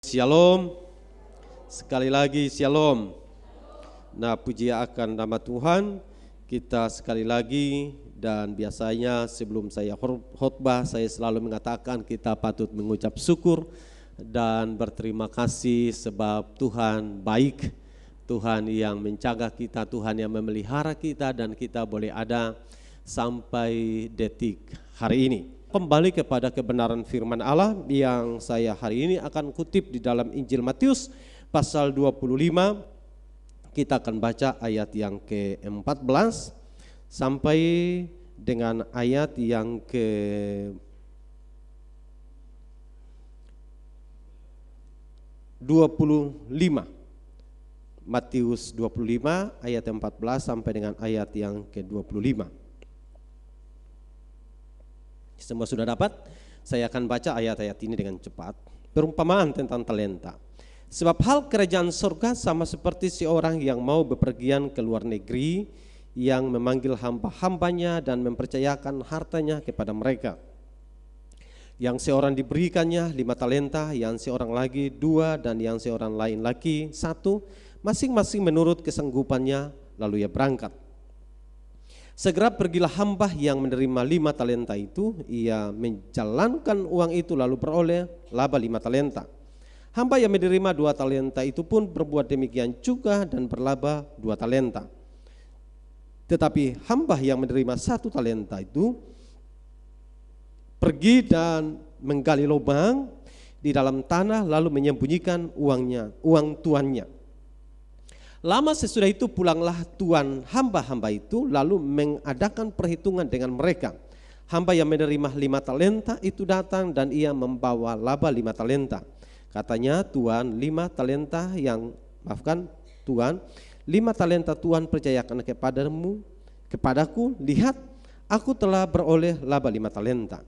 Shalom, sekali lagi shalom. Nah, puji akan nama Tuhan, kita sekali lagi, dan biasanya sebelum saya khotbah saya selalu mengatakan kita patut mengucap syukur dan berterima kasih sebab Tuhan baik, Tuhan yang menjaga kita, Tuhan yang memelihara kita, dan kita boleh ada sampai detik hari ini. Kembali kepada kebenaran firman Allah yang saya hari ini akan kutip di dalam Injil Matius pasal 25. Kita akan baca ayat yang ke-14 sampai dengan ayat yang ke-25. Matius 25 ayat 14 sampai dengan ayat yang ke-25. Semua sudah dapat? Saya akan baca ayat-ayat ini dengan cepat. Perumpamaan tentang talenta. Sebab hal kerajaan surga sama seperti seorang yang mau bepergian ke luar negeri, yang memanggil hamba-hambanya dan mempercayakan hartanya kepada mereka. Yang seorang diberikannya 5 talenta, yang seorang lagi 2, dan yang seorang lain lagi 1, masing-masing menurut kesanggupannya, lalu ia berangkat. Segera pergilah hamba yang menerima 5 talenta itu, ia menjalankan uang itu lalu beroleh laba 5 talenta. Hamba yang menerima 2 talenta itu pun berbuat demikian juga dan berlaba 2 talenta. Tetapi hamba yang menerima 1 talenta itu pergi dan menggali lubang di dalam tanah lalu menyembunyikan uang tuannya. Lama sesudah itu pulanglah tuan hamba-hamba itu lalu mengadakan perhitungan dengan mereka. Hamba yang menerima 5 talenta itu datang dan ia membawa laba 5 talenta. Katanya, Tuan 5 talenta Tuan 5 talenta Tuhan percayakan kepadaku, lihat aku telah beroleh laba 5 talenta.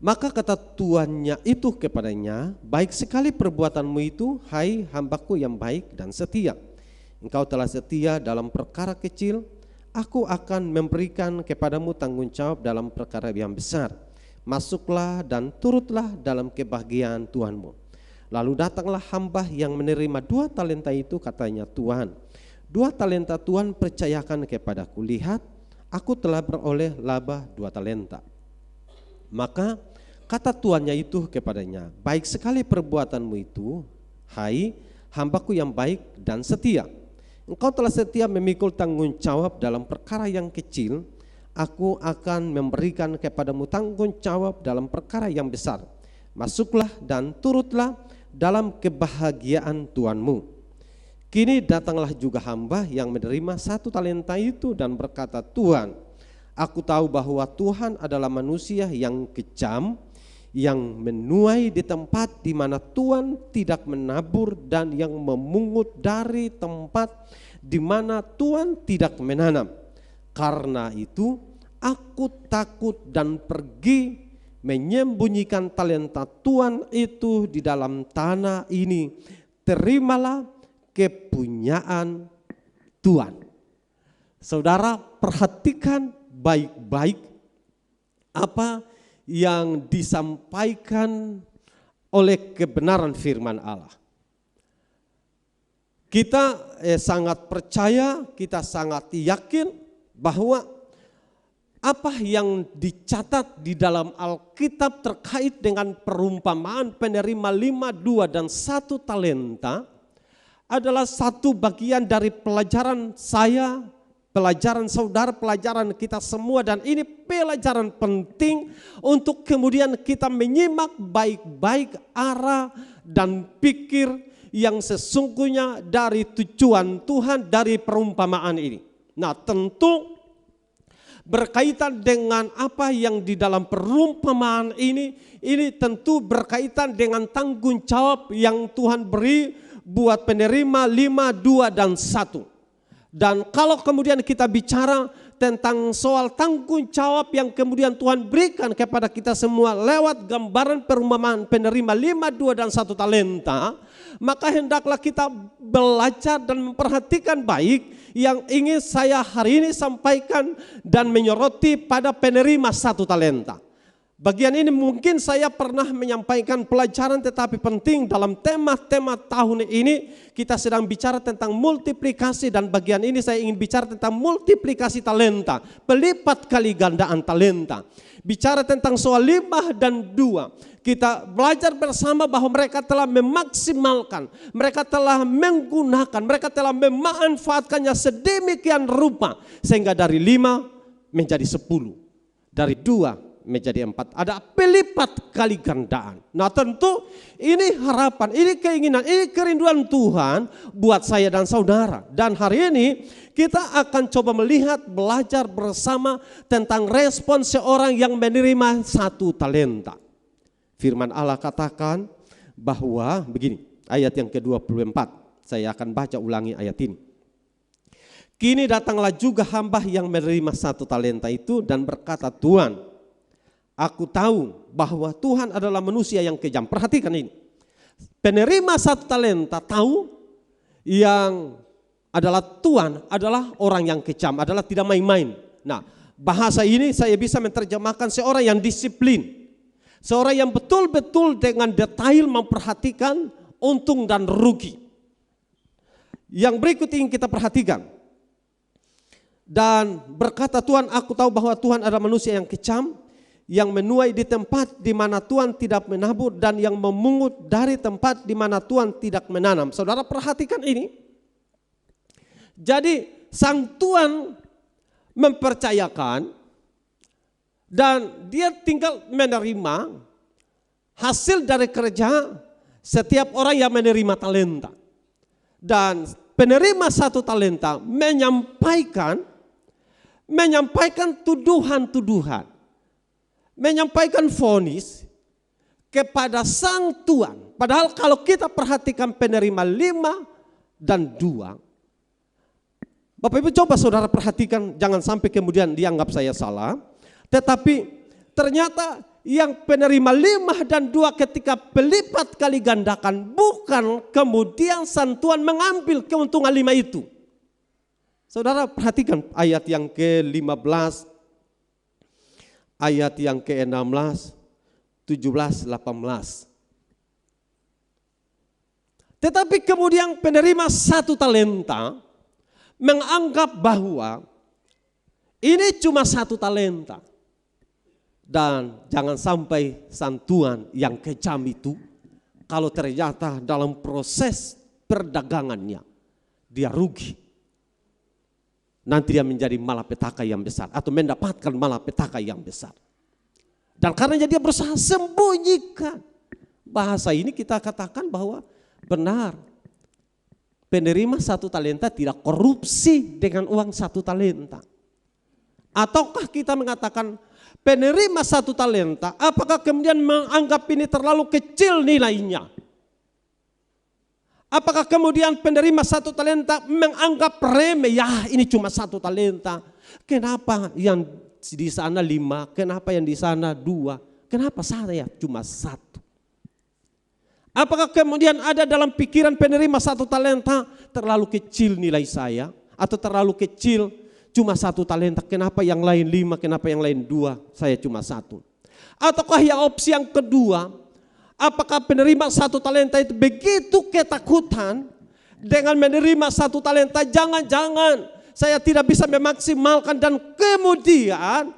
Maka kata tuannya itu kepadanya, baik sekali perbuatanmu itu, hai hambaku yang baik dan setia. Engkau telah setia dalam perkara kecil, aku akan memberikan kepadamu tanggung jawab dalam perkara yang besar. Masuklah dan turutlah dalam kebahagiaan Tuhanmu. Lalu datanglah hamba yang menerima 2 talenta itu, katanya, Tuhan, 2 talenta Tuhan percayakan kepadaku, lihat aku telah beroleh laba 2 talenta. Maka kata tuannya itu kepadanya, baik sekali perbuatanmu itu, hai hambaku yang baik dan setia. Engkau telah setia memikul tanggung jawab dalam perkara yang kecil, aku akan memberikan kepadamu tanggung jawab dalam perkara yang besar. Masuklah dan turutlah dalam kebahagiaan Tuhanmu. Kini datanglah juga hamba yang menerima 1 talenta itu dan berkata, Tuhan, aku tahu bahwa Tuhan adalah manusia yang kejam, yang menuai di tempat di mana Tuhan tidak menabur dan yang memungut dari tempat di mana Tuhan tidak menanam. Karena itu aku takut dan pergi menyembunyikan talenta Tuhan itu di dalam tanah ini. Terimalah kepunyaan Tuhan. Saudara, perhatikan baik-baik apa yang disampaikan oleh kebenaran firman Allah. Kita sangat percaya, kita sangat yakin bahwa apa yang dicatat di dalam Alkitab terkait dengan perumpamaan penerima 5, 2, dan 1 talenta adalah satu bagian dari pelajaran saya, pelajaran saudara, pelajaran kita semua, dan ini pelajaran penting untuk kemudian kita menyimak baik-baik arah dan pikir yang sesungguhnya dari tujuan Tuhan dari perumpamaan ini. Nah, tentu berkaitan dengan apa yang di dalam perumpamaan ini tentu berkaitan dengan tanggung jawab yang Tuhan beri buat penerima 5, 2, dan 1. Dan kalau kemudian kita bicara tentang soal tanggung jawab yang kemudian Tuhan berikan kepada kita semua lewat gambaran perumpamaan penerima 5, 2, dan 1 talenta, maka hendaklah kita belajar dan memperhatikan baik yang ingin saya hari ini sampaikan dan menyoroti pada penerima 1 talenta. Bagian ini mungkin saya pernah menyampaikan pelajaran tetapi penting dalam tema-tema tahun ini. Kita sedang bicara tentang multiplikasi dan bagian ini saya ingin bicara tentang multiplikasi talenta, pelipat kali gandaan talenta. Bicara tentang soal 5 dan 2. Kita belajar bersama bahwa mereka telah memaksimalkan, mereka telah menggunakan, mereka telah memanfaatkannya sedemikian rupa sehingga dari 5 menjadi 10, dari 2 menjadi 4. Ada pelipat kali gandaan. Nah tentu ini harapan, ini keinginan, ini kerinduan Tuhan buat saya dan saudara. Dan hari ini kita akan coba melihat, belajar bersama tentang respon seorang yang menerima 1 talenta. Firman Allah katakan bahwa begini, ayat yang ke-24. Saya akan baca ulangi ayat ini. Kini datanglah juga hamba yang menerima 1 talenta itu dan berkata, Tuhan, aku tahu bahwa Tuhan adalah manusia yang kejam. Perhatikan ini. Penerima 1 talenta tahu yang adalah Tuhan adalah orang yang kejam, adalah tidak main-main. Nah, bahasa ini saya bisa menerjemahkan seorang yang disiplin. Seorang yang betul-betul dengan detail memperhatikan untung dan rugi. Yang berikut ingin kita perhatikan. Dan berkata, Tuhan, aku tahu bahwa Tuhan adalah manusia yang kejam, yang menuai di tempat di mana Tuhan tidak menabur dan yang memungut dari tempat di mana Tuhan tidak menanam. Saudara perhatikan ini. Jadi sang Tuhan mempercayakan dan dia tinggal menerima hasil dari kerja setiap orang yang menerima talenta. Dan penerima 1 talenta menyampaikan tuduhan-tuduhan, menyampaikan vonis kepada sang Tuhan. Padahal kalau kita perhatikan penerima 5 dan 2, Bapak Ibu coba saudara perhatikan, jangan sampai kemudian dianggap saya salah. Tetapi ternyata yang penerima 5 dan 2 ketika pelipat kali gandakan, bukan kemudian sang Tuhan mengambil keuntungan 5 itu. Saudara perhatikan ayat yang ke-15, ayat yang ke-16, 17, 18. Tetapi kemudian penerima 1 talenta menganggap bahwa ini cuma 1 talenta. Dan jangan sampai sang Tuhan yang kejam itu, kalau ternyata dalam proses perdagangannya dia rugi, nanti dia menjadi malapetaka yang besar atau mendapatkan malapetaka yang besar. Dan karena dia berusaha sembunyikan. Bahasa ini kita katakan bahwa benar, penerima 1 talenta tidak korupsi dengan uang 1 talenta. Ataukah kita mengatakan penerima 1 talenta, apakah kemudian menganggap ini terlalu kecil nilainya? Apakah kemudian penerima 1 talenta menganggap remeh, ya ini cuma 1 talenta. Kenapa yang di sana 5, kenapa yang di sana 2, kenapa saya cuma 1? Apakah kemudian ada dalam pikiran penerima 1 talenta, terlalu kecil nilai saya, atau terlalu kecil cuma 1 talenta, kenapa yang lain 5, kenapa yang lain 2, saya cuma 1. Ataukah yang opsi yang kedua, apakah penerima 1 talenta itu begitu ketakutan dengan menerima 1 talenta, jangan-jangan saya tidak bisa memaksimalkan dan kemudian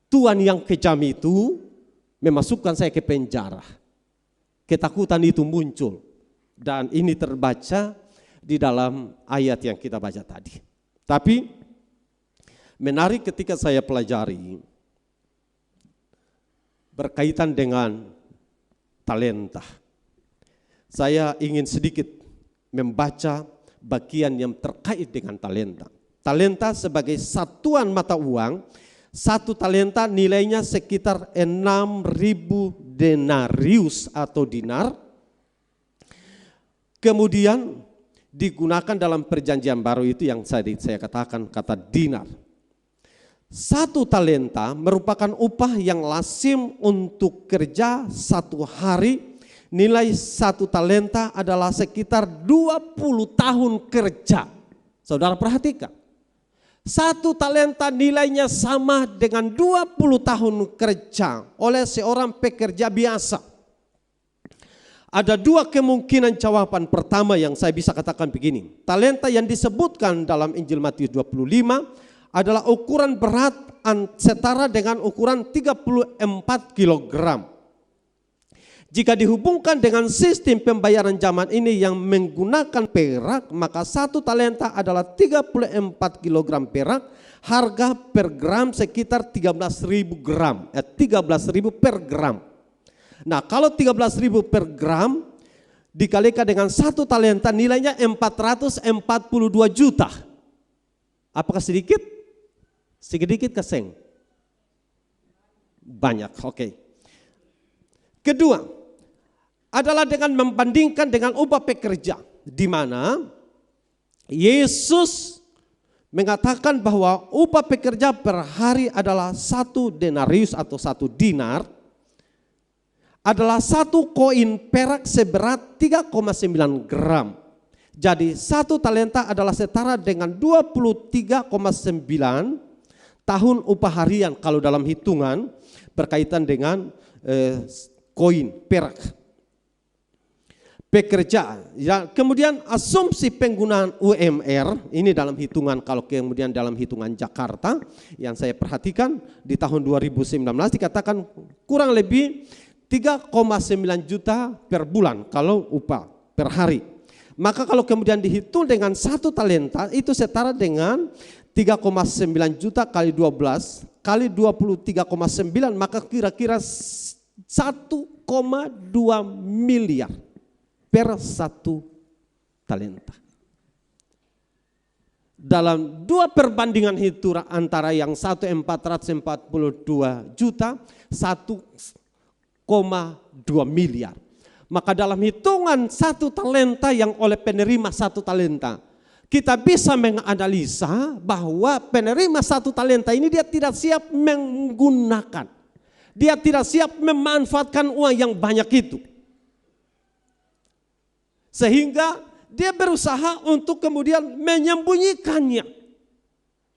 Tuhan yang kejam itu memasukkan saya ke penjara. Ketakutan itu muncul dan ini terbaca di dalam ayat yang kita baca tadi. Tapi menarik ketika saya pelajari berkaitan dengan talenta. Saya ingin sedikit membaca bagian yang terkait dengan talenta. Talenta sebagai satuan mata uang, 1 talenta nilainya sekitar 6.000 denarius atau dinar. Kemudian digunakan dalam perjanjian baru itu yang saya katakan kata dinar. 1 talenta merupakan upah yang lazim untuk kerja 1 hari. Nilai 1 talenta adalah sekitar 20 tahun kerja. Saudara perhatikan. Satu talenta nilainya sama dengan 20 tahun kerja oleh seorang pekerja biasa. Ada dua kemungkinan jawaban. Pertama yang saya bisa katakan begini. Talenta yang disebutkan dalam Injil Matius 25 adalah ukuran berat setara dengan ukuran 34 kilogram. Jika dihubungkan dengan sistem pembayaran zaman ini yang menggunakan perak, maka satu talenta adalah 34 kg perak, harga per gram sekitar 13.000 gram, 13.000 per gram. Nah, kalau 13.000 per gram dikalikan dengan satu talenta nilainya 442 juta. Apakah sedikit? Sedikit keseng? Banyak, oke. Kedua adalah dengan membandingkan dengan upah pekerja, di mana Yesus mengatakan bahwa upah pekerja per hari adalah 1 denarius atau 1 dinar, adalah 1 koin perak seberat 3,9 gram. Jadi 1 talenta adalah setara dengan 23,9 tahun upah harian kalau dalam hitungan berkaitan dengan koin perak. Pekerja, ya, kemudian asumsi penggunaan UMR ini dalam hitungan, kalau kemudian dalam hitungan Jakarta yang saya perhatikan di tahun 2019 dikatakan kurang lebih 3,9 juta per bulan kalau upah per hari. Maka kalau kemudian dihitung dengan satu talenta itu setara dengan 3,9 juta kali 12 kali 23,9, maka kira-kira 1,2 miliar per satu talenta. Dalam dua perbandingan itu antara yang 442 juta, 1,2 miliar. Maka dalam hitungan satu talenta yang oleh penerima satu talenta, kita bisa menganalisa bahwa penerima satu talenta ini dia tidak siap menggunakan. Dia tidak siap memanfaatkan uang yang banyak itu. Sehingga dia berusaha untuk kemudian menyembunyikannya.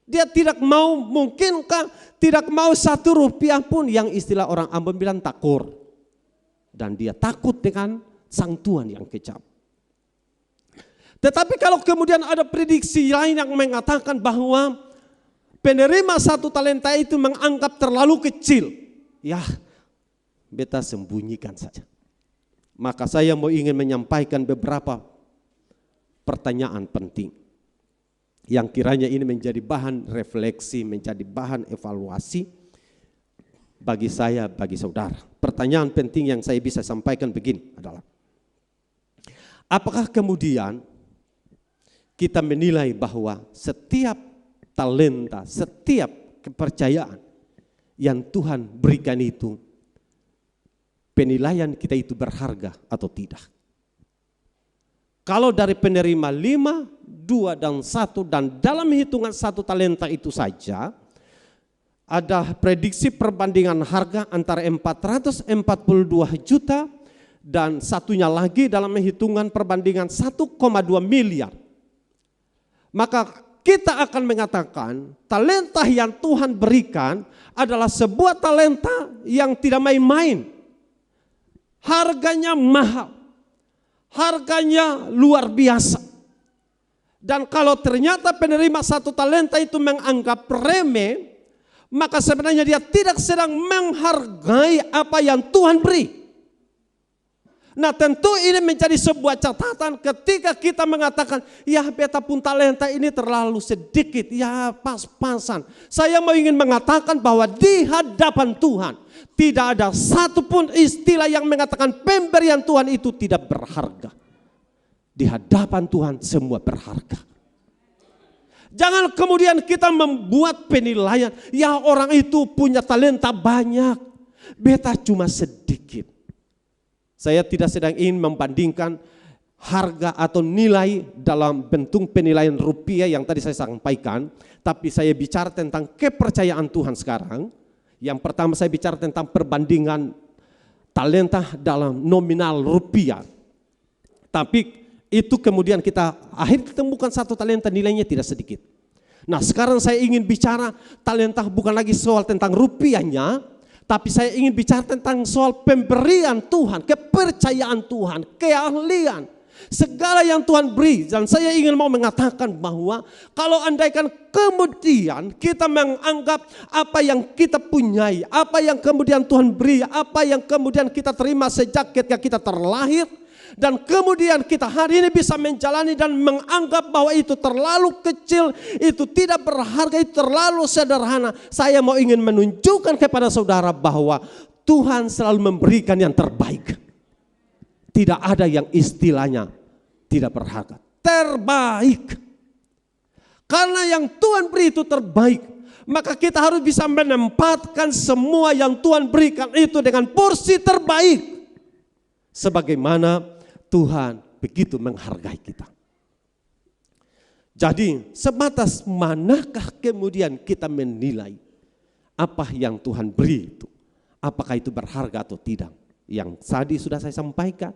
Dia tidak mau, mungkinkah tidak mau 1 rupiah pun yang istilah orang Ambon bilang takur. Dan dia takut dengan sang Tuhan yang kejam. Tetapi kalau kemudian ada prediksi lain yang mengatakan bahwa penerima satu talenta itu menganggap terlalu kecil. Ya, beta sembunyikan saja. Maka saya mau ingin menyampaikan beberapa pertanyaan penting yang kiranya ini menjadi bahan refleksi, menjadi bahan evaluasi bagi saya, bagi saudara. Pertanyaan penting yang saya bisa sampaikan begini adalah, apakah kemudian kita menilai bahwa setiap talenta, setiap kepercayaan yang Tuhan berikan itu, penilaian kita itu berharga atau tidak? Kalau dari penerima 5, 2, dan 1 dan dalam hitungan satu talenta itu saja ada prediksi perbandingan harga antara 442 juta dan satunya lagi dalam hitungan perbandingan 1,2 miliar. Maka kita akan mengatakan talenta yang Tuhan berikan adalah sebuah talenta yang tidak main-main. Harganya mahal, harganya luar biasa. Dan kalau ternyata penerima satu talenta itu menganggap remeh, maka sebenarnya dia tidak sedang menghargai apa yang Tuhan beri. Nah, tentu ini menjadi sebuah catatan ketika kita mengatakan, ya beta pun talenta ini terlalu sedikit, ya pas-pasan. Saya mau ingin mengatakan bahwa di hadapan Tuhan tidak ada satupun istilah yang mengatakan pemberian Tuhan itu tidak berharga. Di hadapan Tuhan semua berharga. Jangan kemudian kita membuat penilaian, ya orang itu punya talenta banyak, beta cuma sedikit. Saya tidak sedang ingin membandingkan harga atau nilai dalam bentuk penilaian rupiah yang tadi saya sampaikan, tapi saya bicara tentang kepercayaan Tuhan sekarang. Yang pertama saya bicara tentang perbandingan talenta dalam nominal rupiah. Tapi itu kemudian kita akhirnya temukan satu talenta nilainya tidak sedikit. Nah sekarang saya ingin bicara talenta bukan lagi soal tentang rupiahnya, tapi saya ingin bicara tentang soal pemberian Tuhan, kepercayaan Tuhan, keahlian. Segala yang Tuhan beri. Dan saya ingin mau mengatakan bahwa kalau andaikan kemudian kita menganggap apa yang kita punyai, apa yang kemudian Tuhan beri, apa yang kemudian kita terima sejak ketika kita terlahir, dan kemudian kita hari ini bisa menjalani dan menganggap bahwa itu terlalu kecil, itu tidak berharga, itu terlalu sederhana. Saya mau ingin menunjukkan kepada saudara bahwa Tuhan selalu memberikan yang terbaik. Tidak ada yang istilahnya tidak berharga. Terbaik. Karena yang Tuhan beri itu terbaik. Maka kita harus bisa menempatkan semua yang Tuhan berikan itu dengan porsi terbaik. Sebagaimana Tuhan begitu menghargai kita. Jadi sebatas manakah kemudian kita menilai apa yang Tuhan beri itu. Apakah itu berharga atau tidak. Yang tadi sudah saya sampaikan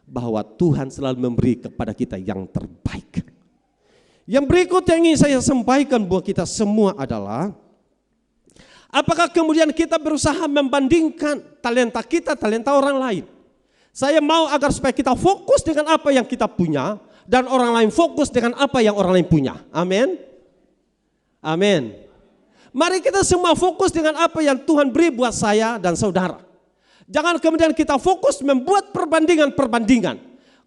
bahwa Tuhan selalu memberi kepada kita yang terbaik. Yang berikut yang ingin saya sampaikan buat kita semua adalah apakah kemudian kita berusaha membandingkan talenta kita, talenta orang lain. Saya mau agar supaya kita fokus dengan apa yang kita punya dan orang lain fokus dengan apa yang orang lain punya. Amin. Amin. Mari kita semua fokus dengan apa yang Tuhan beri buat saya dan saudara. Jangan kemudian kita fokus membuat perbandingan-perbandingan.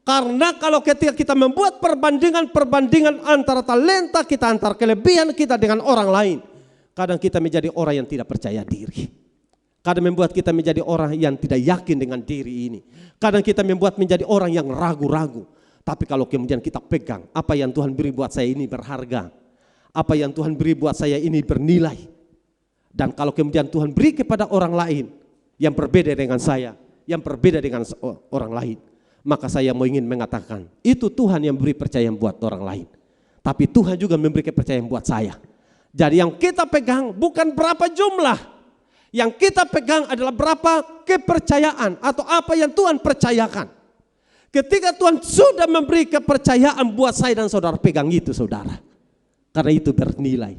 Karena kalau ketika kita membuat perbandingan-perbandingan antara talenta kita, antara kelebihan kita dengan orang lain, kadang kita menjadi orang yang tidak percaya diri. Kadang membuat kita menjadi orang yang tidak yakin dengan diri ini. Kadang kita membuat menjadi orang yang ragu-ragu. Tapi kalau kemudian kita pegang apa yang Tuhan beri buat saya ini berharga. Apa yang Tuhan beri buat saya ini bernilai. Dan kalau kemudian Tuhan beri kepada orang lain yang berbeda dengan saya, yang berbeda dengan orang lain, maka saya mau ingin mengatakan, itu Tuhan yang beri percayaan buat orang lain. Tapi Tuhan juga memberi kepercayaan buat saya. Jadi yang kita pegang bukan berapa jumlah, yang kita pegang adalah berapa kepercayaan atau apa yang Tuhan percayakan. Ketika Tuhan sudah memberi kepercayaan buat saya dan saudara, pegang itu saudara. Karena itu bernilai.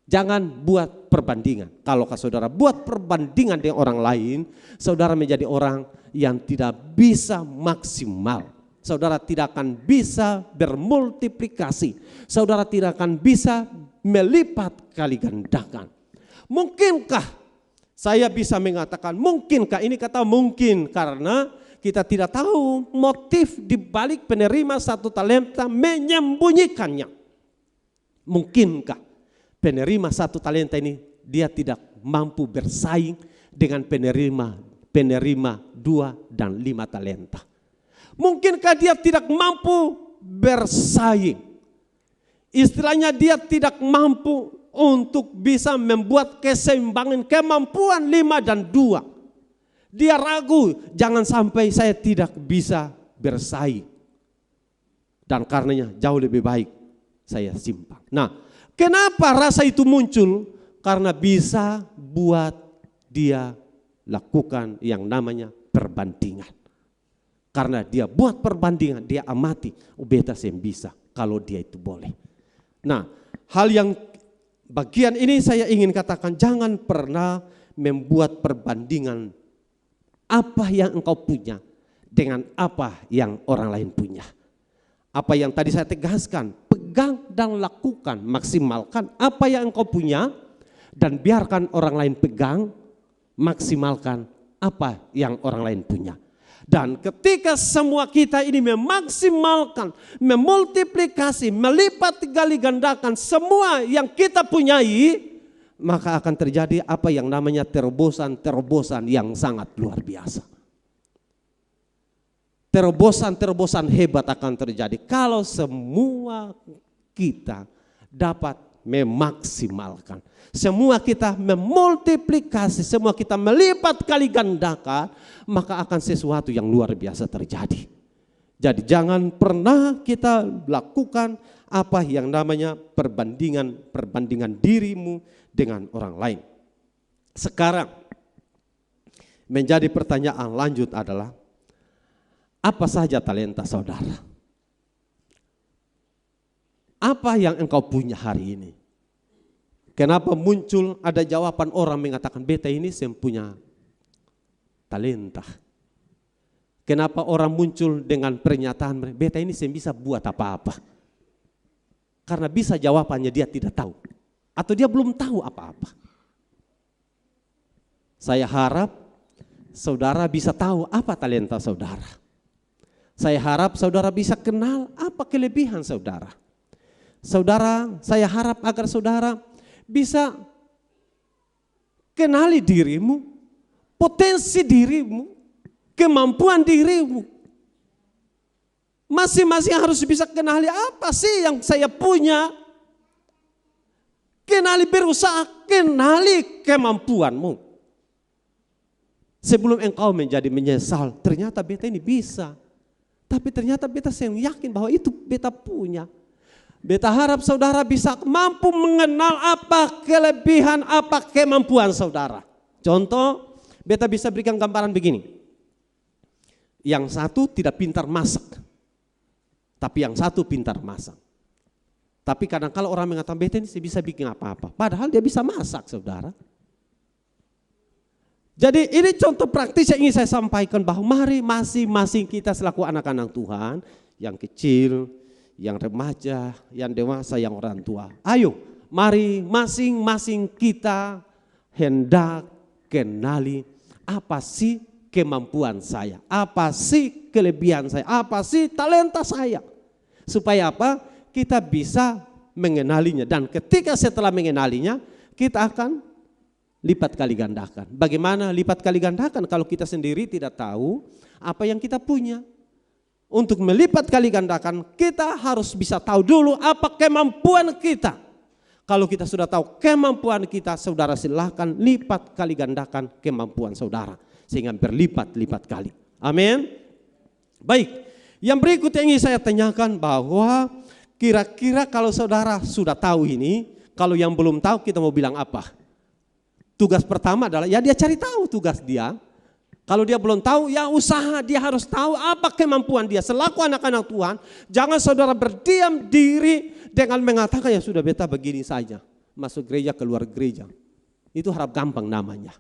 Jangan buat perbandingan. Kalau saudara buat perbandingan dengan orang lain, saudara menjadi orang yang tidak bisa maksimal. Saudara tidak akan bisa bermultiplikasi. Saudara tidak akan bisa melipat kali gandakan. Mungkinkah saya bisa mengatakan mungkinkah? Ini kata mungkin karena kita tidak tahu motif dibalik penerima satu talenta menyembunyikannya. Mungkinkah penerima satu talenta ini dia tidak mampu bersaing dengan penerima 2 dan 5 talenta. Mungkinkah dia tidak mampu bersaing? Istilahnya dia tidak mampu untuk bisa membuat keseimbangan kemampuan 5 dan 2. Dia ragu, jangan sampai saya tidak bisa bersaing. Dan karenanya jauh lebih baik saya simpang. Nah, kenapa rasa itu muncul? Karena bisa buat dia lakukan yang namanya perbandingan. Karena dia buat perbandingan, dia amati, beta yang bisa kalau dia itu boleh. Nah, hal yang bagian ini saya ingin katakan, jangan pernah membuat perbandingan apa yang engkau punya dengan apa yang orang lain punya. Apa yang tadi saya tegaskan, pegang dan lakukan, maksimalkan apa yang engkau punya dan biarkan orang lain pegang, maksimalkan apa yang orang lain punya. Dan ketika semua kita ini memaksimalkan, memultiplikasi, melipat kali gandakan semua yang kita punyai, maka akan terjadi apa yang namanya terobosan-terobosan yang sangat luar biasa. Terobosan-terobosan hebat akan terjadi kalau semua kita dapat memaksimalkan. Semua kita memultiplikasi, semua kita melipat kali gandakan, maka akan sesuatu yang luar biasa terjadi. Jadi jangan pernah kita lakukan apa yang namanya perbandingan dirimu dengan orang lain. Sekarang menjadi pertanyaan lanjut adalah, apa saja talenta saudara? Apa yang engkau punya hari ini? Kenapa muncul ada jawaban orang mengatakan beta ini punya talenta. Kenapa orang muncul dengan pernyataan beta ini bisa buat apa-apa. Karena bisa jawabannya dia tidak tahu. Atau dia belum tahu apa-apa. Saya harap saudara bisa tahu apa talenta saudara. Saya harap saudara bisa kenal apa kelebihan saudara. Saya harap agar saudara bisa kenali dirimu, potensi dirimu, kemampuan dirimu. Masing-masing harus bisa kenali apa sih yang saya punya. Kenali, berusaha kenali kemampuanmu. Sebelum engkau menjadi menyesal, ternyata beta ini bisa. Tapi ternyata beta yakin bahwa itu beta punya. Beta harap saudara bisa mampu mengenal apa kelebihan, apa kemampuan saudara. Contoh, beta bisa berikan gambaran begini. Yang satu tidak pintar masak, tapi yang satu pintar masak. Tapi kadang-kala orang mengatakan beta ini bisa bikin apa-apa, padahal dia bisa masak, saudara. Jadi ini contoh praktis yang ingin saya sampaikan, bahwa mari masing-masing kita selaku anak-anak Tuhan, yang kecil, yang remaja, yang dewasa, yang orang tua. Ayo, mari masing-masing kita hendak kenali apa sih kemampuan saya, apa sih kelebihan saya, apa sih talenta saya. Supaya apa? Kita bisa mengenalinya, dan ketika setelah mengenalinya, kita akan lipat kali gandakan. Bagaimana lipat kali gandakan kalau kita sendiri tidak tahu apa yang kita punya? Untuk melipat kali gandakan, kita harus bisa tahu dulu apa kemampuan kita. Kalau kita sudah tahu kemampuan kita, saudara silahkan lipat kali gandakan kemampuan saudara. Sehingga berlipat-lipat kali. Amin. Baik, yang berikut yang ingin saya tanyakan, bahwa kira-kira kalau saudara sudah tahu ini, kalau yang belum tahu kita mau bilang apa? Tugas pertama adalah ya dia cari tahu tugas dia. Kalau dia belum tahu, ya usaha, dia harus tahu apa kemampuan dia. Selaku anak-anak Tuhan, jangan saudara berdiam diri dengan mengatakan ya sudah beta begini saja. Masuk gereja, keluar gereja. Itu harap gampang namanya.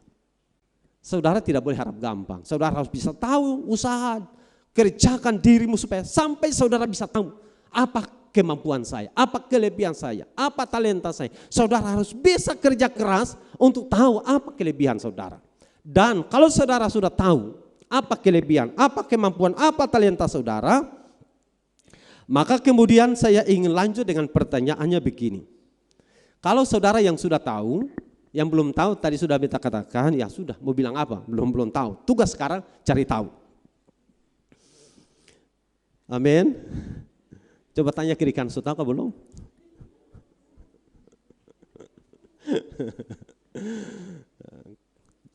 Saudara tidak boleh harap gampang. Saudara harus bisa tahu, usaha, kerjakan dirimu supaya sampai saudara bisa tahu apa kemampuan saya, apa kelebihan saya, apa talenta saya. Saudara harus bisa kerja keras untuk tahu apa kelebihan saudara. Dan kalau saudara sudah tahu apa kelebihan, apa kemampuan, apa talenta saudara, maka kemudian saya ingin lanjut dengan pertanyaannya begini. Kalau saudara yang sudah tahu, yang belum tahu tadi sudah beta katakan, ya sudah mau bilang apa, belum tahu. Tugas sekarang cari tahu. Amin. Coba tanya kiri kanan, sudah tahu belum?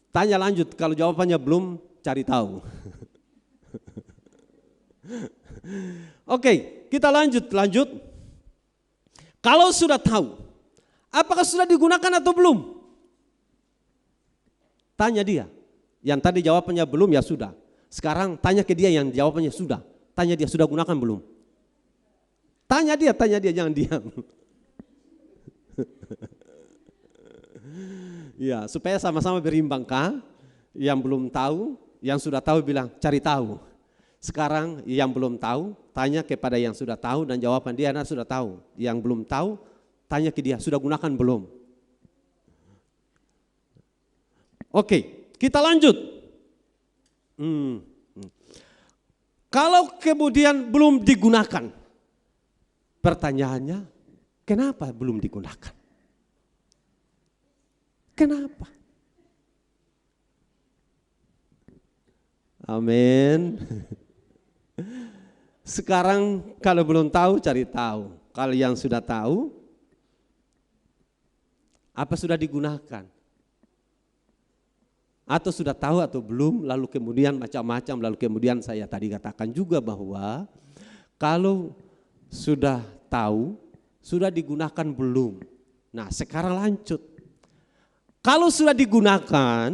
Tanya lanjut, kalau jawabannya belum, cari tahu. Oke, kita lanjut. Kalau sudah tahu, apakah sudah digunakan atau belum? Tanya dia. Yang tadi jawabannya belum, ya sudah. Sekarang tanya ke dia yang jawabannya sudah. Tanya dia, sudah gunakan belum? Tanya dia, jangan diam. Ya, supaya sama-sama berimbang kah? Yang belum tahu, yang sudah tahu bilang cari tahu. Sekarang yang belum tahu, tanya kepada yang sudah tahu dan jawaban dia sudah tahu. Yang belum tahu, tanya ke dia, sudah gunakan belum? Oke, kita lanjut. Kalau kemudian belum digunakan, pertanyaannya, kenapa belum digunakan? Kenapa? Amin. Sekarang kalau belum tahu, cari tahu. Kalau yang sudah tahu, apa sudah digunakan? Atau sudah tahu atau belum, lalu kemudian macam-macam, lalu kemudian saya tadi katakan juga bahwa kalau sudah tahu, sudah digunakan belum? Nah sekarang lanjut. Kalau sudah digunakan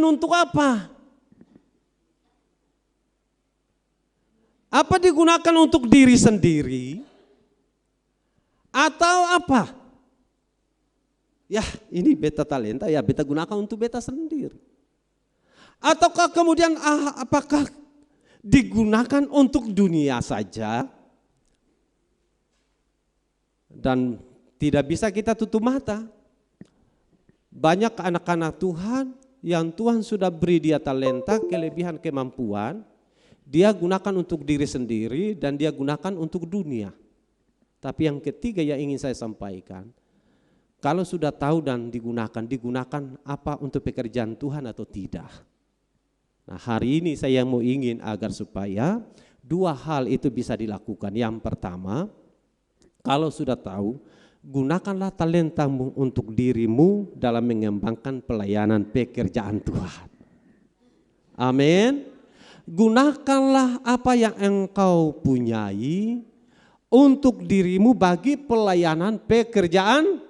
untuk apa? Apa digunakan untuk diri sendiri? Atau apa? Ya ini beta talenta, ya beta gunakan untuk beta sendiri. Ataukah kemudian apakah digunakan untuk dunia saja? Dan tidak bisa kita tutup mata. Banyak anak-anak Tuhan yang Tuhan sudah beri dia talenta, kelebihan, kemampuan, dia gunakan untuk diri sendiri dan dia gunakan untuk dunia. Tapi yang ketiga yang ingin saya sampaikan, kalau sudah tahu dan digunakan apa untuk pekerjaan Tuhan atau tidak. Nah hari ini saya mau ingin agar supaya dua hal itu bisa dilakukan. Yang pertama, kalau sudah tahu, gunakanlah talentamu untuk dirimu dalam mengembangkan pelayanan pekerjaan Tuhan. Amin. Gunakanlah apa yang engkau punyai untuk dirimu bagi pelayanan pekerjaan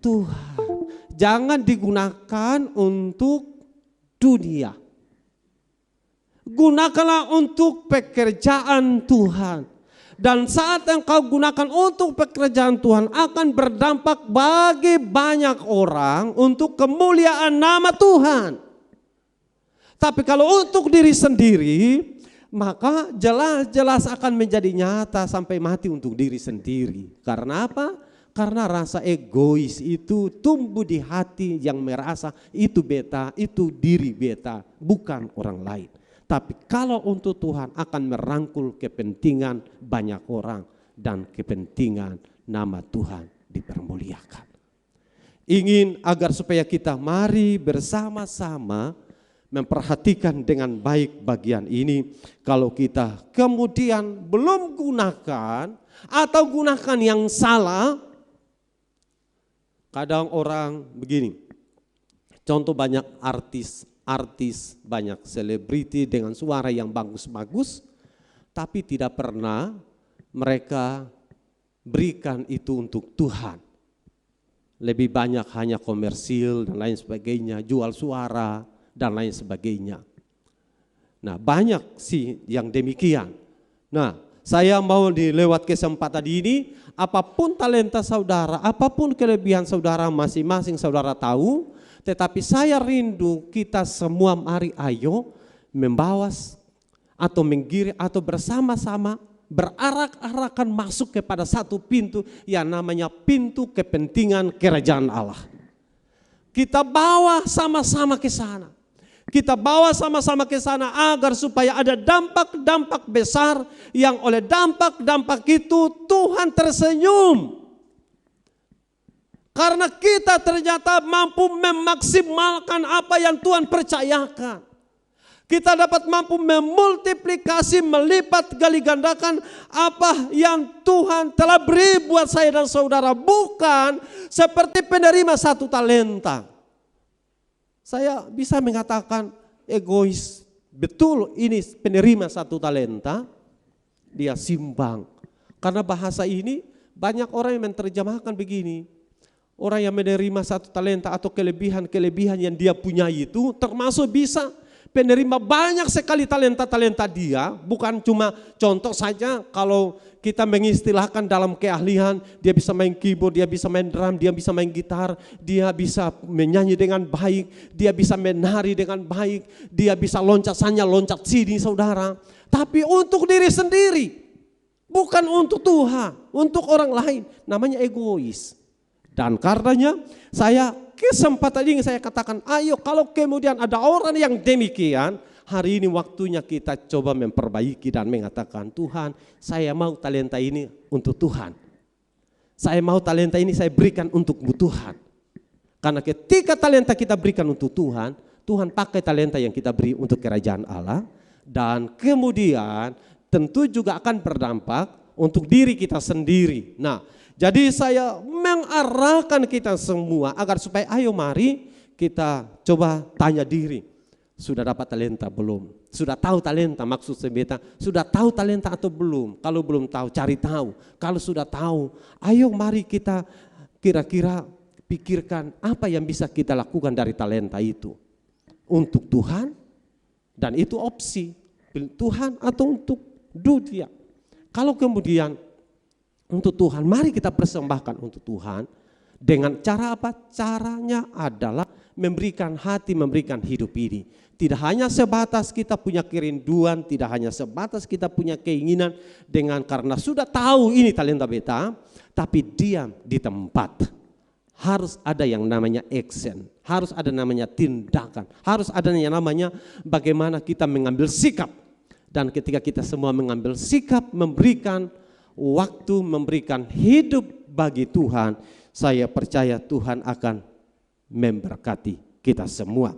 Tuhan. Jangan digunakan untuk dunia. Gunakanlah untuk pekerjaan Tuhan. Dan saat engkau gunakan untuk pekerjaan Tuhan akan berdampak bagi banyak orang untuk kemuliaan nama Tuhan. Tapi kalau untuk diri sendiri, maka jelas-jelas akan menjadi nyata sampai mati untuk diri sendiri. Karena apa? Karena rasa egois itu tumbuh di hati yang merasa itu beta, itu diri beta, bukan orang lain. Tapi kalau untuk Tuhan akan merangkul kepentingan banyak orang dan kepentingan nama Tuhan dipermuliakan. Ingin agar supaya kita mari bersama-sama memperhatikan dengan baik bagian ini. Kalau kita kemudian belum gunakan atau gunakan yang salah, kadang orang begini, contoh banyak artis, banyak selebriti dengan suara yang bagus-bagus, tapi tidak pernah mereka berikan itu untuk Tuhan. Lebih banyak hanya komersil dan lain sebagainya, jual suara dan lain sebagainya. Nah banyak sih yang demikian. Nah saya mau dilewat kesempatan ini, apapun talenta saudara, apapun kelebihan saudara masing-masing saudara tahu, tetapi saya rindu kita semua mari ayo membawa atau menggiring atau bersama-sama berarak-arakan masuk kepada satu pintu yang namanya pintu kepentingan kerajaan Allah. Kita bawa sama-sama ke sana. Kita bawa sama-sama ke sana agar supaya ada dampak-dampak besar yang oleh dampak-dampak itu Tuhan tersenyum. Karena kita ternyata mampu memaksimalkan apa yang Tuhan percayakan. Kita dapat mampu memultiplikasi, melipat, gali gandakan apa yang Tuhan telah beri buat saya dan saudara. Bukan seperti penerima satu talenta. Saya bisa mengatakan egois. Betul ini penerima satu talenta, dia simbang. Karena bahasa ini banyak orang yang menerjemahkan begini. Orang yang menerima satu talenta atau kelebihan-kelebihan yang dia punya itu termasuk bisa penerima banyak sekali talenta-talenta dia. Bukan cuma contoh saja kalau kita mengistilahkan dalam keahlian, dia bisa main keyboard, dia bisa main drum, dia bisa main gitar, dia bisa menyanyi dengan baik, dia bisa menari dengan baik, dia bisa loncat sana, loncat sini saudara. Tapi untuk diri sendiri, bukan untuk Tuhan, untuk orang lain, namanya egois. Dan karenanya saya kesempatan ini saya katakan, ayo kalau kemudian ada orang yang demikian, hari ini waktunya kita coba memperbaiki dan mengatakan, Tuhan saya mau talenta ini untuk Tuhan. Saya mau talenta ini saya berikan untuk Tuhan. Karena ketika talenta kita berikan untuk Tuhan, Tuhan pakai talenta yang kita beri untuk kerajaan Allah. Dan kemudian tentu juga akan berdampak untuk diri kita sendiri. Nah, jadi saya mengarahkan kita semua agar supaya ayo mari kita coba tanya diri. Sudah dapat talenta belum? Sudah tahu talenta maksud saya, sudah tahu talenta atau belum? Kalau belum tahu cari tahu. Kalau sudah tahu, ayo mari kita kira-kira pikirkan apa yang bisa kita lakukan dari talenta itu. Untuk Tuhan dan itu opsi. Tuhan atau untuk dunia. Kalau kemudian untuk Tuhan, mari kita persembahkan untuk Tuhan. Dengan cara apa? Caranya adalah memberikan hati, memberikan hidup ini. Tidak hanya sebatas kita punya kerinduan, tidak hanya sebatas kita punya keinginan dengan karena sudah tahu ini talenta beta, tapi diam di tempat. Harus ada yang namanya action, harus ada namanya tindakan, harus ada yang namanya bagaimana kita mengambil sikap. Dan ketika kita semua mengambil sikap, memberikan waktu, memberikan hidup bagi Tuhan, saya percaya Tuhan akan memberkati kita semua.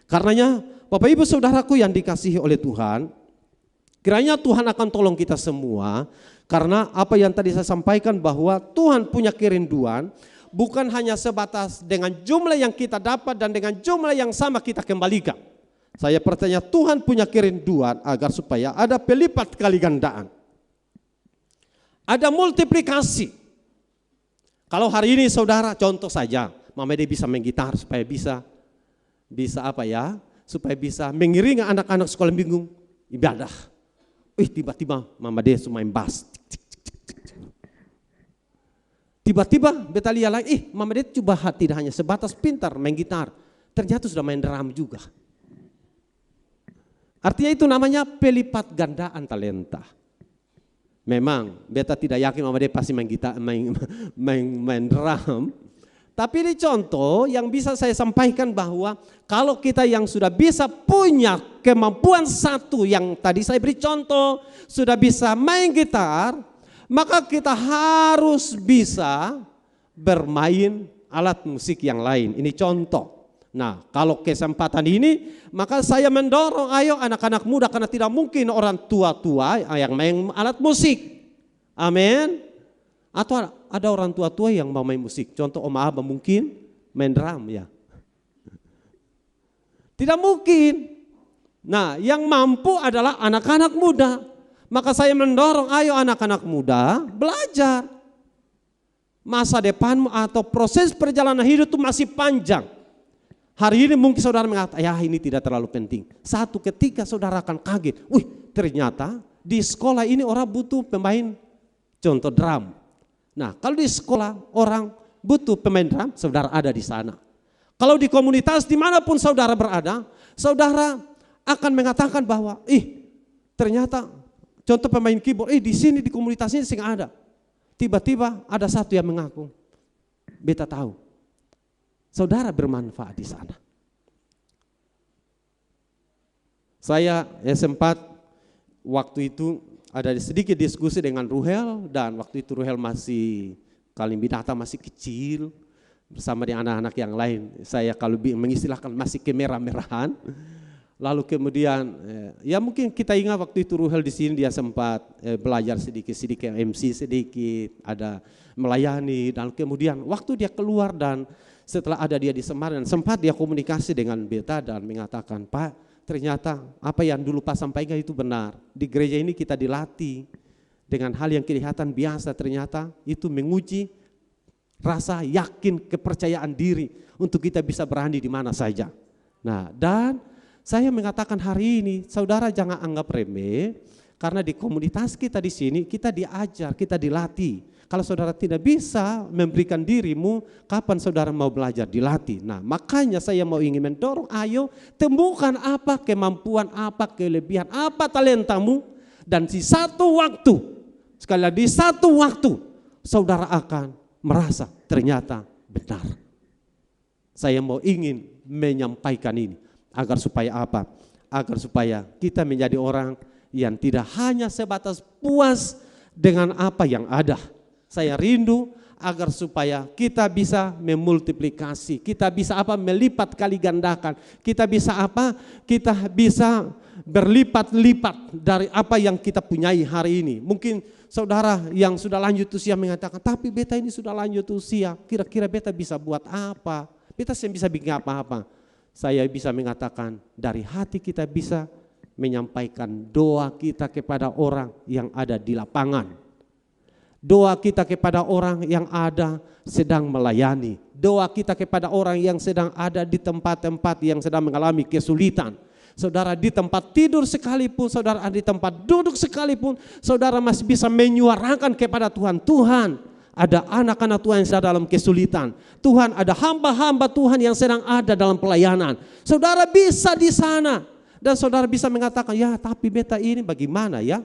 Karenanya Bapak Ibu Saudaraku yang dikasihi oleh Tuhan, kiranya Tuhan akan tolong kita semua. Karena apa yang tadi saya sampaikan bahwa Tuhan punya kerinduan, bukan hanya sebatas dengan jumlah yang kita dapat dan dengan jumlah yang sama kita kembalikan. Saya percaya Tuhan punya kerinduan agar supaya ada pelipat kali gandaan. Ada multiplikasi. Kalau hari ini saudara, contoh saja, Mama Dede bisa main gitar supaya bisa apa ya, supaya bisa mengiringi anak-anak sekolah minggu ibadah. Tiba-tiba Mama Dede main bass. Tiba-tiba beta lihat lagi, Mama Dede coba tidak hanya sebatas pintar main gitar, ternyata sudah main drum juga. Artinya itu namanya pelipat gandaan talenta. Memang beta tidak yakin Mama Dede pasti main gitar, main drum. Tapi ini contoh yang bisa saya sampaikan bahwa kalau kita yang sudah bisa punya kemampuan satu yang tadi saya beri contoh, sudah bisa main gitar, maka kita harus bisa bermain alat musik yang lain. Ini contoh. Nah, kalau kesempatan ini, maka saya mendorong ayo anak-anak muda, karena tidak mungkin orang tua-tua yang main alat musik. Amin. Atau ada orang tua-tua yang mau main musik. Contoh Om Abah mungkin main drum ya. Tidak mungkin. Nah, yang mampu adalah anak-anak muda. Maka saya mendorong ayo anak-anak muda belajar. Masa depanmu atau proses perjalanan hidup itu masih panjang. Hari ini mungkin saudara mengatakan, ya ini tidak terlalu penting. Satu ketika saudara akan kaget, ternyata di sekolah ini orang butuh pemain contoh drum. Nah kalau di sekolah orang butuh pemain drum, saudara ada di sana. Kalau di komunitas dimanapun saudara berada, saudara akan mengatakan bahwa, ternyata contoh pemain keyboard, di sini di komunitas ini sing ada. Tiba-tiba ada satu yang mengaku, beta tahu. Saudara bermanfaat di sana. Saya sempat waktu itu ada sedikit diskusi dengan Ruhel, dan waktu itu Ruhel masih Kalimbidata masih kecil bersama dengan anak-anak yang lain. Saya kalau mengistilahkan masih kemerah-merahan. Lalu kemudian ya mungkin kita ingat waktu itu Ruhel di sini dia sempat belajar sedikit-sedikit MC sedikit, ada melayani, dan kemudian waktu dia keluar dan setelah ada dia di Semarang, sempat dia komunikasi dengan beta dan mengatakan, Pak, ternyata apa yang dulu Pak sampaikan itu benar. Di gereja ini kita dilatih dengan hal yang kelihatan biasa, ternyata itu menguji rasa yakin, kepercayaan diri untuk kita bisa berani di mana saja. Nah, dan saya mengatakan hari ini, saudara jangan anggap remeh, karena di komunitas kita di sini kita diajar, kita dilatih. Kalau saudara tidak bisa memberikan dirimu, kapan saudara mau belajar dilatih? Nah, makanya saya mau ingin mendorong, ayo temukan apa kemampuan, apa kelebihan, apa talentamu, dan di satu waktu, sekali lagi di satu waktu, saudara akan merasa ternyata benar. Saya mau ingin menyampaikan ini, agar supaya apa? Agar supaya kita menjadi orang yang tidak hanya sebatas puas dengan apa yang ada. Saya rindu agar supaya kita bisa memultiplikasi, kita bisa apa? Melipat kali gandakan, kita bisa apa? Kita bisa berlipat-lipat dari apa yang kita punyai hari ini. Mungkin saudara yang sudah lanjut usia mengatakan, tapi beta ini sudah lanjut usia, kira-kira beta bisa buat apa? Beta bisa bikin apa-apa. Saya bisa mengatakan dari hati kita bisa menyampaikan doa kita kepada orang yang ada di lapangan. Doa kita kepada orang yang ada sedang melayani. Doa kita kepada orang yang sedang ada di tempat-tempat yang sedang mengalami kesulitan. Saudara di tempat tidur sekalipun, saudara di tempat duduk sekalipun, saudara masih bisa menyuarakan kepada Tuhan, Tuhan ada anak-anak Tuhan yang sedang dalam kesulitan. Tuhan, ada hamba-hamba Tuhan yang sedang ada dalam pelayanan. Saudara bisa di sana. Dan saudara bisa mengatakan, ya tapi beta ini bagaimana ya?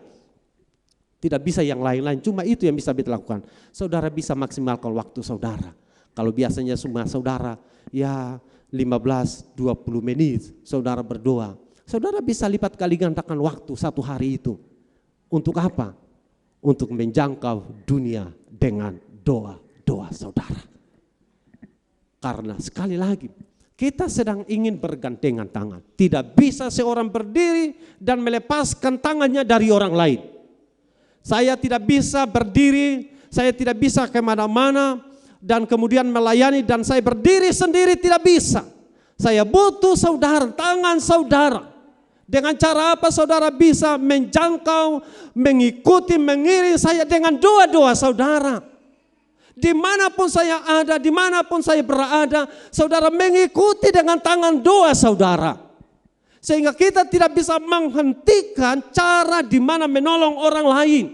Tidak bisa yang lain-lain, cuma itu yang bisa beta lakukan. Saudara bisa maksimalkan waktu saudara. Kalau biasanya semua saudara, ya 15-20 menit saudara berdoa. Saudara bisa lipat kali gandakan waktu satu hari itu. Untuk apa? Untuk menjangkau dunia dengan doa-doa saudara. Karena sekali lagi, kita sedang ingin bergandengan tangan. Tidak bisa seorang berdiri dan melepaskan tangannya dari orang lain. Saya tidak bisa berdiri, saya tidak bisa kemana-mana dan kemudian melayani dan saya berdiri sendiri, tidak bisa. Saya butuh saudara, tangan saudara. Dengan cara apa saudara bisa menjangkau, mengikuti, mengiring saya dengan doa-doa saudara. Dimanapun saya ada, dimanapun saya berada, saudara mengikuti dengan tangan doa saudara. Sehingga kita tidak bisa menghentikan cara di mana menolong orang lain.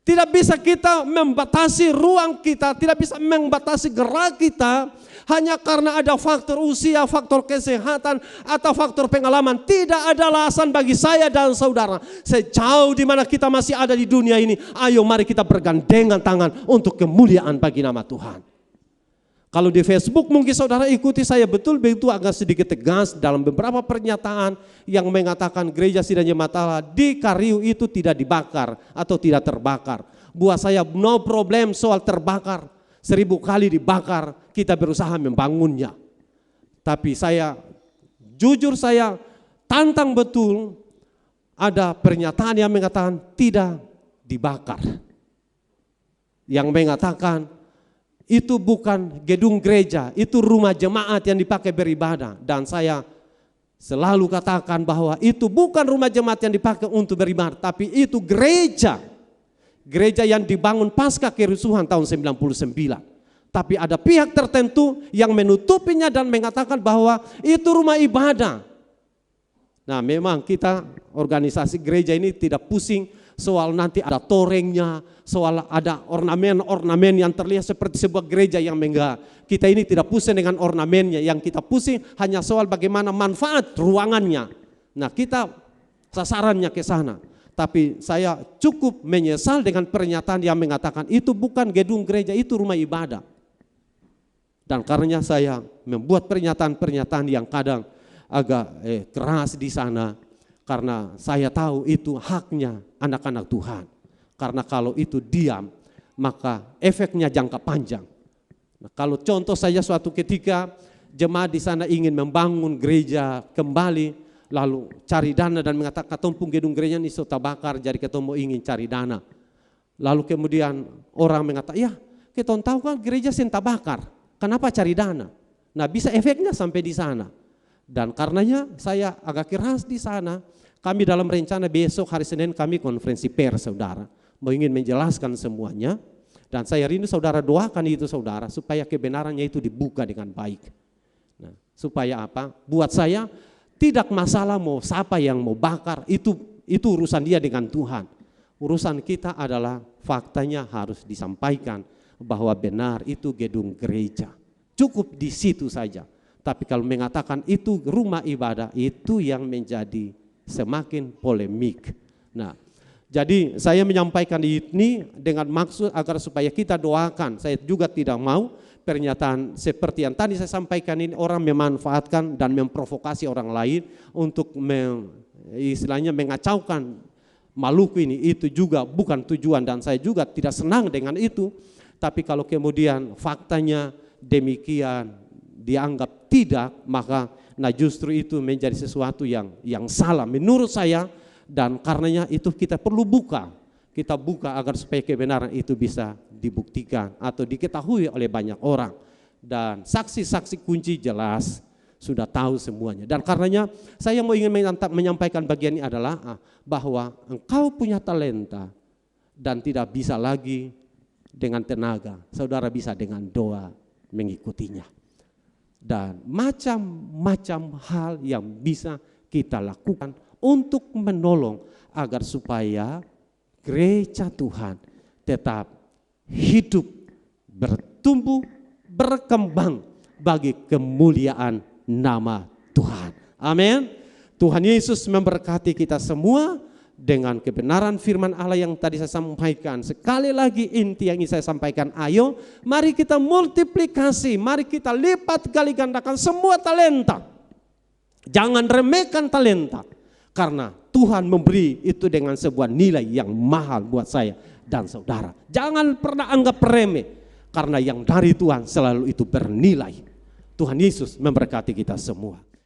Tidak bisa kita membatasi ruang kita, tidak bisa membatasi gerak kita hanya karena ada faktor usia, faktor kesehatan, atau faktor pengalaman. Tidak ada alasan bagi saya dan saudara. Sejauh di mana kita masih ada di dunia ini, ayo mari kita bergandengan tangan untuk kemuliaan bagi nama Tuhan. Kalau di Facebook mungkin saudara ikuti saya betul-betul agak sedikit tegas dalam beberapa pernyataan yang mengatakan gereja Sidang Jemaat di Kariu itu tidak dibakar atau tidak terbakar. Buat saya no problem soal terbakar, 1000 kali dibakar kita berusaha membangunnya. Tapi saya jujur saya tantang betul ada pernyataan yang mengatakan tidak dibakar. Yang mengatakan itu bukan gedung gereja, itu rumah jemaat yang dipakai beribadah. Dan saya selalu katakan bahwa itu bukan rumah jemaat yang dipakai untuk beribadah, tapi itu gereja. Gereja yang dibangun pasca kerusuhan tahun 99. Tapi ada pihak tertentu yang menutupinya dan mengatakan bahwa itu rumah ibadah. Nah memang kita organisasi gereja ini tidak pusing soal nanti ada torengnya, soal ada ornamen-ornamen yang terlihat seperti sebuah gereja yang enggak. Kita ini tidak pusing dengan ornamennya, yang kita pusing hanya soal bagaimana manfaat ruangannya. Nah kita sasarannya ke sana. Tapi saya cukup menyesal dengan pernyataan yang mengatakan itu bukan gedung gereja, itu rumah ibadah. Dan karenanya saya membuat pernyataan-pernyataan yang kadang agak keras di sana. Karena saya tahu itu haknya anak-anak Tuhan. Karena kalau itu diam, maka efeknya jangka panjang. Nah, kalau contoh saja suatu ketika jemaat di sana ingin membangun gereja kembali, lalu cari dana dan mengatakan ketumpung gedung gereja ini sudah bakar, jadi ketemu ingin cari dana. Lalu kemudian orang mengatakan, ya kita tahu kan gereja senta bakar, kenapa cari dana? Nah bisa efeknya sampai di sana. Dan karenanya saya agak keras di sana. Kami dalam rencana besok hari Senin kami konferensi pers saudara. Mau ingin menjelaskan semuanya. Dan saya rindu saudara doakan itu saudara supaya kebenarannya itu dibuka dengan baik. Nah, supaya apa? Buat saya tidak masalah mau siapa yang mau bakar, itu urusan dia dengan Tuhan. Urusan kita adalah faktanya harus disampaikan bahwa benar itu gedung gereja. Cukup di situ saja. Tapi kalau mengatakan itu rumah ibadah, itu yang menjadi semakin polemik. Nah, jadi saya menyampaikan ini dengan maksud agar supaya kita doakan. Saya juga tidak mau pernyataan seperti yang tadi saya sampaikan ini orang memanfaatkan dan memprovokasi orang lain untuk istilahnya mengacaukan Maluku ini. Itu juga bukan tujuan dan saya juga tidak senang dengan itu. Tapi kalau kemudian faktanya demikian dianggap tidak, maka justru itu menjadi sesuatu yang salah menurut saya. Dan karenanya itu kita perlu buka. Kita buka agar supaya kebenaran itu bisa dibuktikan atau diketahui oleh banyak orang. Dan saksi-saksi kunci jelas sudah tahu semuanya. Dan karenanya saya mau ingin menyampaikan bagian ini adalah bahwa engkau punya talenta dan tidak bisa lagi dengan tenaga. Saudara bisa dengan doa mengikutinya. Dan macam-macam hal yang bisa kita lakukan untuk menolong agar supaya gereja Tuhan tetap hidup, bertumbuh, berkembang bagi kemuliaan nama Tuhan. Amin. Tuhan Yesus memberkati kita semua dengan kebenaran firman Allah yang tadi saya sampaikan. Sekali lagi inti yang ingin saya sampaikan, ayo mari kita multiplikasi, mari kita lipat kali gandakan semua talenta. Jangan remehkan talenta, karena Tuhan memberi itu dengan sebuah nilai yang mahal buat saya dan saudara. Jangan pernah anggap remeh, karena yang dari Tuhan selalu itu bernilai. Tuhan Yesus memberkati kita semua.